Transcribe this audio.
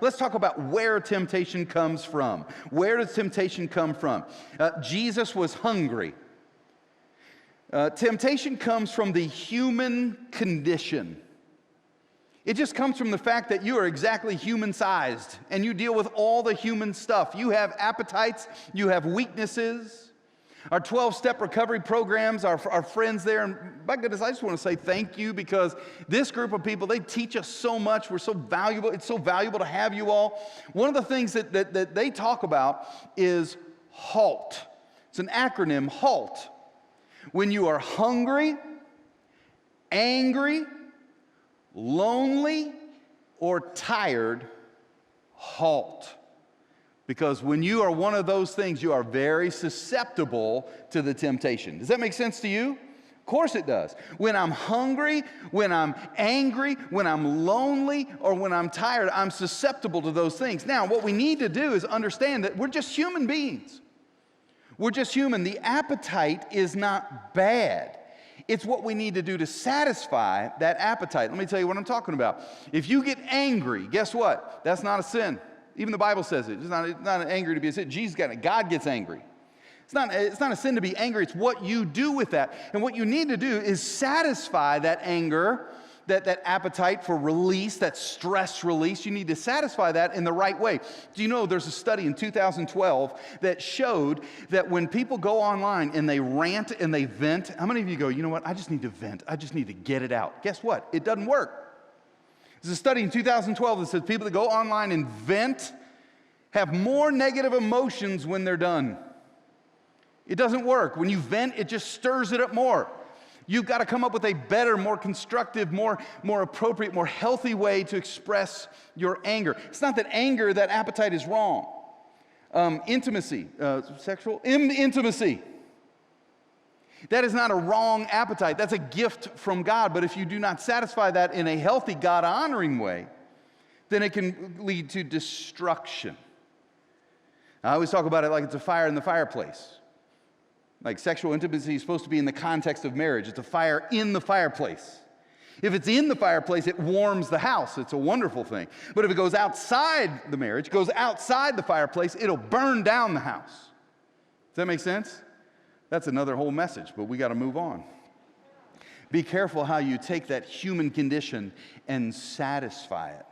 Let's talk about where temptation comes from. Where does temptation come from? Jesus was hungry. Temptation comes from the human condition. It just comes from the fact that you are exactly human-sized and you deal with all the human stuff. You have appetites, you have weaknesses. Our 12-step recovery programs, our friends there, and my goodness, I just want to say thank you, because this group of people, they teach us so much. We're so valuable. It's so valuable to have you all. One of the things that they talk about is HALT. It's an acronym, HALT. When you are hungry, angry, lonely, or tired, HALT. Because when you are one of those things, you are very susceptible to the temptation. Does that make sense to you? Of course it does. When I'm hungry, when I'm angry, when I'm lonely, or when I'm tired, I'm susceptible to those things. Now, what we need to do is understand that we're just human beings. We're just human. The appetite is not bad. It's what we need to do to satisfy that appetite. Let me tell you what I'm talking about. If you get angry, guess what? That's not a sin. Even the Bible says it. It's not angry to be a sin. God gets angry. It's not a sin to be angry. It's what you do with that. And what you need to do is satisfy that anger, that appetite for release, that stress release. You need to satisfy that in the right way. Do you know there's a study in 2012 that showed that when people go online and they rant and they vent, how many of you go, you know what, I just need to vent. I just need to get it out. Guess what? It doesn't work. There's a study in 2012 that says people that go online and vent have more negative emotions when they're done. It doesn't work. When you vent, it just stirs it up more. You've got to come up with a better, more constructive, more appropriate, more healthy way to express your anger. It's not that anger, that appetite is wrong. Intimacy, sexual intimacy. That is not a wrong appetite. That's a gift from God. But if you do not satisfy that in a healthy, God-honoring way, then it can lead to destruction. I always talk about it like it's a fire in the fireplace. Like sexual intimacy is supposed to be in the context of marriage. It's a fire in the fireplace. If it's in the fireplace, it warms the house. It's a wonderful thing. But if it goes outside the marriage, goes outside the fireplace, it'll burn down the house. Does that make sense? That's another whole message, but we got to move on. Be careful how you take that human condition and satisfy it.